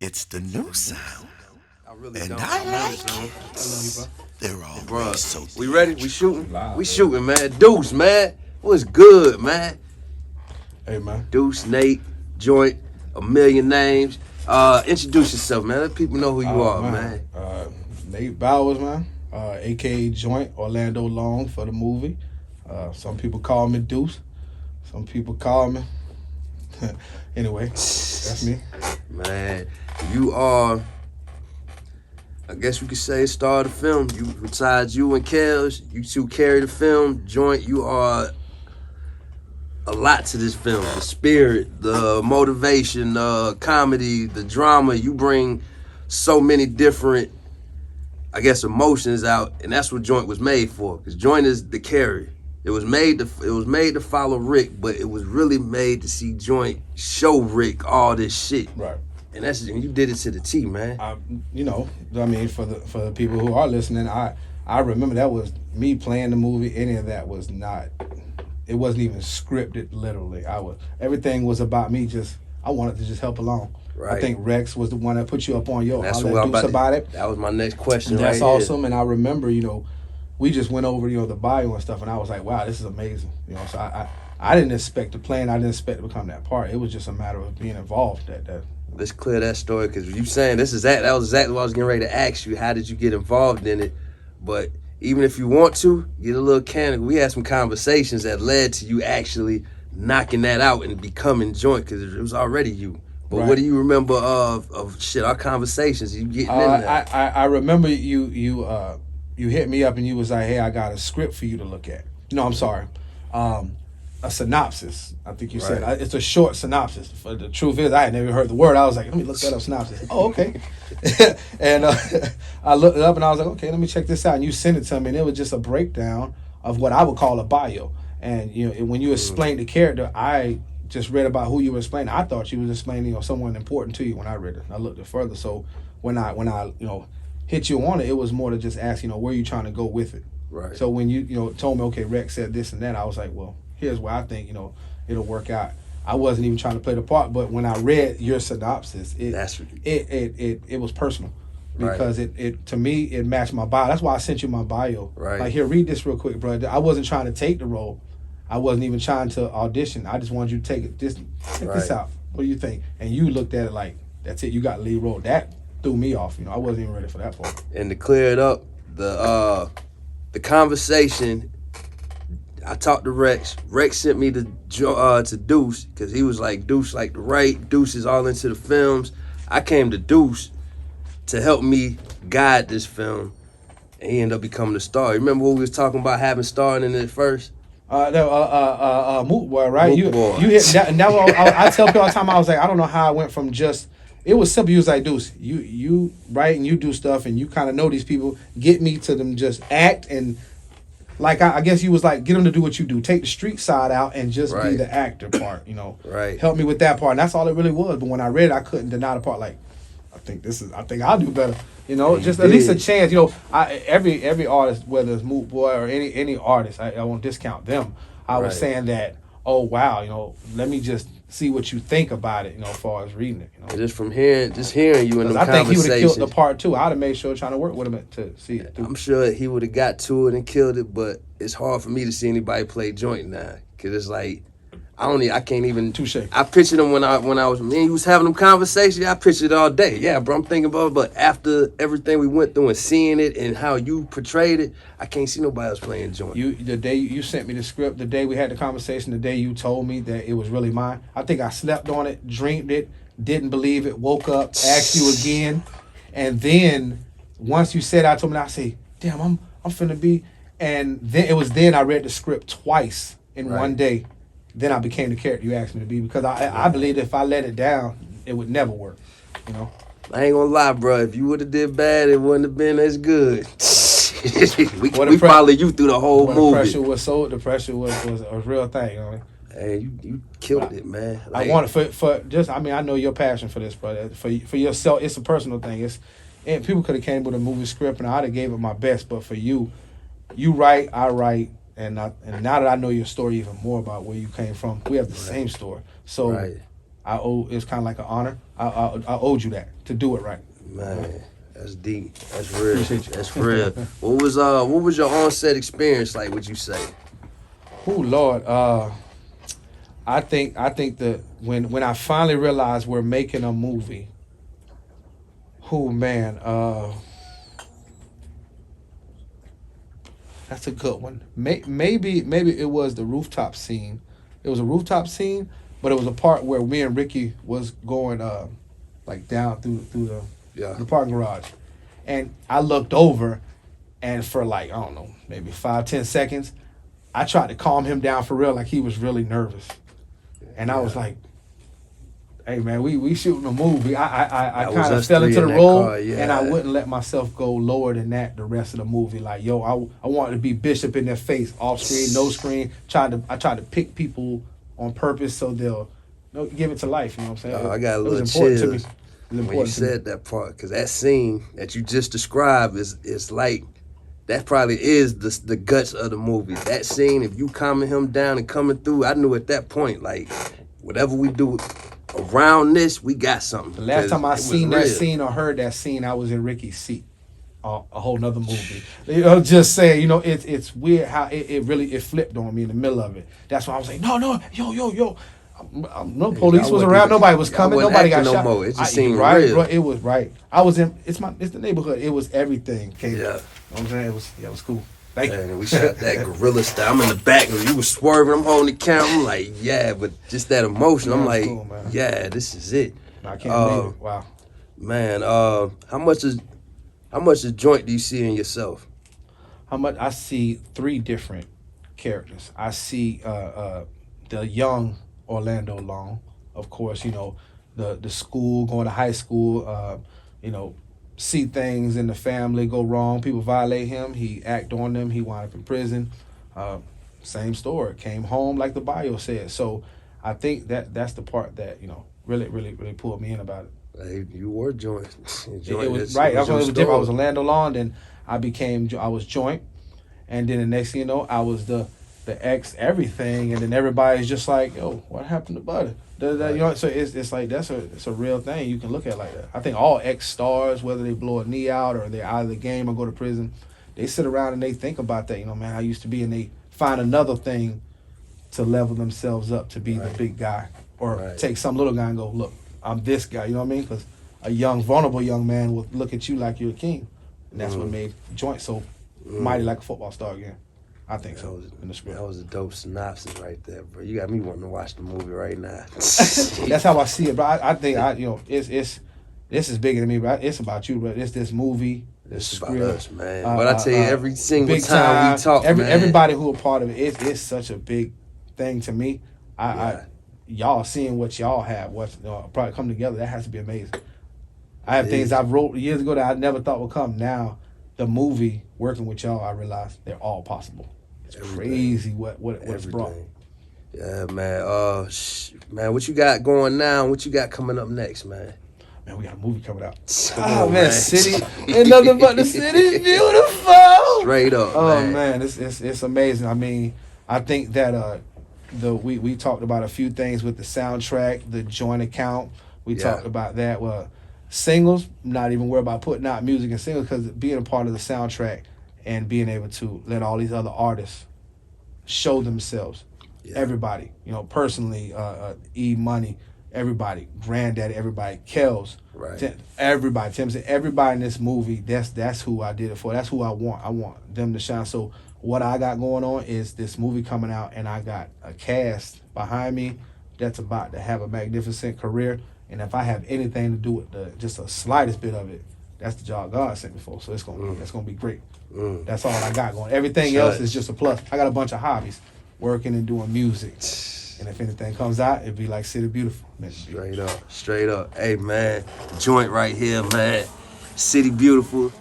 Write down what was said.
It's the new sound. I really And don't. I like it. I love you, bro. They're all Bro, so we ready? We shooting? Live, We bro. shooting, man. Deuce, man. What's good, man? Hey, man. Deuce, Nate, Joint, a million names. Introduce yourself, man. Let people know who you are, man. Nate Bowers, man. A.K.A. Joint, Orlando Long for the movie. Some people call me Deuce. Some people call me... Anyway, that's me. Man, you are, I guess we could say, star of the film. You, besides you and Kels, you two carry the film. Joint, you are a lot to this film. The spirit, the motivation, the comedy, the drama. You bring so many different, I guess, emotions out, and that's what Joint was made for. Because Joint is the carrier. It was made to follow Rick, but it was really made to see Joint show Rick all this shit. Right. And you did it to the T, man. For the people who are listening, I remember that was me playing the movie. Any of that was not. It wasn't even scripted. Literally, everything was about me. I wanted to just help along. Right. I think Rex was the one that put you up on your. That's I'll what let Deuce about it. That was my next question. And that's right awesome. Here. And I remember, we just went over, the bio and stuff, and I was like, wow, this is amazing. So I didn't expect to play, and I didn't expect to become that part. It was just a matter of being involved. Let's clear that story, because you saying that was exactly what I was getting ready to ask you. How did you get involved in it? But even if you want to, get a little candid. We had some conversations that led to you actually knocking that out and becoming Joint, because it was already you. But What do you remember of our conversations? You getting in there? I remember you hit me up and you was like, hey, I got a script for you to look at. No, I'm sorry. A synopsis. I think you said it's a short synopsis. For the truth is, I had never heard the word. I was like, let me look that up. Synopsis. Oh, okay. And I looked it up and I was like, okay, let me check this out. And you sent it to me, and it was just a breakdown of what I would call a bio. And when you explained the character, I just read about who you were explaining. I thought you was explaining someone important to you when I read it. I looked it further. So when I hit you on it, it was more to just ask, where you trying to go with it. Right. So when you told me, okay, Rex said this and that, I was like, well, here's where I think, it'll work out. I wasn't even trying to play the part, but when I read your synopsis, it was personal. Because it to me, it matched my bio. That's why I sent you my bio. Right. Like, here, read this real quick, bro. I wasn't trying to take the role. I wasn't even trying to audition. I just wanted you to take it. Check this out. What do you think? And you looked at it like, that's it. You got lead role. That threw me off. I wasn't even ready for that part. And to clear it up, the conversation, I talked to Rex. Rex sent me to Deuce, because he was like, Deuce like to write. Deuce is all into the films. I came to Deuce to help me guide this film, and he ended up becoming the star. Remember what we was talking about having starring in it first? Moot Boy, right? Moot Boy. You hit that, and that I tell people all the time. I was like, I don't know how I went from just. It was simple. You was like, Deuce, you write and you do stuff, and you kind of know these people. Get me to them, just act, and like I guess you was like, get them to do what you do. Take the street side out and just be the actor part. Right. Help me with that part, and that's all it really was. But when I read it, I couldn't deny the part. Like, I think I'll do better. Just at least a chance. Every artist, whether it's Moot Boy or any artist, I won't discount them. I was saying that, oh wow, let me just see what you think about it, as far as reading it. Just from hearing you in the conversations. I think he would have killed the part too. I'd have made sure trying to work with him to see it through. I'm sure he would have got to it and killed it, but it's hard for me to see anybody play Joint now, because it's like, I can't even. Touche. I pictured him when I was, me and he was having them conversations. I pictured it all day. Yeah, bro, I'm thinking about it. But after everything we went through and seeing it and how you portrayed it, I can't see nobody else playing Joint. The day you sent me the script, the day we had the conversation, the day you told me that it was really mine, I think I slept on it, dreamed it, didn't believe it, woke up, asked you again, and then once you said, I told me, I say, damn, I'm finna be, and then I read the script twice in one day. Then I became the character you asked me to be, because I believed if I let it down, it would never work. I ain't gonna lie, bro. If you would have did bad, it wouldn't have been as good. we followed you through the whole movie. The pressure was a real thing. Hey, you killed it, man. Like, I want it I know your passion for this, brother. For yourself, it's a personal thing. And people could have came with a movie script and I'd have gave it my best, but for you write, I write. And now that I know your story even more about where you came from, we have the same story. So It's kind of like an honor. I owed you that to do it right. Man, that's deep. That's real. Appreciate you. That's real. What was your onset experience like? Would you say? Oh Lord, I think that when I finally realized we're making a movie. Oh man, that's a good one. Maybe it was the rooftop scene. It was a rooftop scene, but it was a part where me and Ricky was going like down through the parking garage, and I looked over, and for like, I don't know, maybe 5-10 seconds, I tried to calm him down for real, like he was really nervous, and I was like, "Hey man, we shooting a movie." I kind of fell into the role, and I wouldn't let myself go lower than that the rest of the movie. Like, yo, I wanted to be Bishop in their face, off screen, no screen. I tried to pick people on purpose so they'll give it to life. You know what I'm saying? I got a little chills when you said that part, because that scene that you just described is like, that probably is the guts of the movie. That scene, if you calming him down and coming through, I knew at that point, like, whatever we do around this, we got something. The last time I seen that scene or heard that scene, I was in Ricky's seat. A whole nother movie. You know, just saying, you know, it's weird how it really flipped on me in the middle of it. That's why I was like, no, yo. No police was around. Nobody was coming. Nobody got shot. No more. It just seemed right, real. Bro, it was right. I was in. It's the neighborhood. It was everything. Yeah. You know what I'm saying? It was cool. Thank you. And we shot that gorilla style. I'm in the back and you was swerving. I'm holding the camera. I'm like, yeah, but just that emotion. I'm like, cool, yeah, this is it. I can't believe it. Wow. Man, how much a joint do you see in yourself? How much? I see 3 different characters. I see the young Orlando Long, of course, you know, the school, going to high school, you know, see things in the family go wrong, people violate him, he act on them, he wound up in prison. Same story, came home like the bio said. So I think that's the part that, you know, really pulled me in about it. Hey, you were joint. It was right. That's what it was different. I was Orlando Long, then I was joint, and then the next thing you know, I was the ex everything, and then everybody's just like, yo, what happened to Butter? You know, so it's like it's a real thing. You can look at it like that. I think all ex stars, whether they blow a knee out or they're out of the game or go to prison, they sit around and they think about that. You know, man, I used to be, and they find another thing to level themselves up to be the big guy, or take some little guy and go, look, I'm this guy. You know what I mean? Because a young, vulnerable young man will look at you like you're a king, and that's what made Joint so mighty like a football star again. I think so. In the script. That was a dope synopsis right there, bro. You got me wanting to watch the movie right now. That's how I see it, bro. I think you know, this is bigger than me, bro. It's about you, bro. It's this movie. It's about us, man. But I tell you, every single time we talk, everybody who a part of it's such a big thing to me. Y'all seeing what y'all have, what's probably come together, that has to be amazing. I have things I've wrote years ago that I never thought would come. Now, the movie, working with y'all, I realized they're all possible. It's crazy what's brought. Yeah, man. Man, what you got going now? What you got coming up next, man? Man, we got a movie coming out. Man. City ain't nothing but the city beautiful. Straight up. Oh man, it's amazing. I mean, I think that we talked about a few things with the soundtrack, the joint account. We talked about that. Well, singles, not even worried about putting out music and singles, because being a part of the soundtrack and being able to let all these other artists show themselves. Everybody, you know, personally, E Money, everybody, Granddaddy, everybody, Kells, everybody, Tim said, everybody in this movie, that's who I did it for. That's who I want. I want them to shine. So what I got going on is this movie coming out, and I got a cast behind me that's about to have a magnificent career. And if I have anything to do with just the slightest bit of it, that's the job God sent me for. So it's gonna be great. That's all I got going. Everything else is just a plus. I got a bunch of hobbies, working and doing music. And if anything comes out, it'd be like City Beautiful. Straight up. Hey man, joint right here, man. City Beautiful.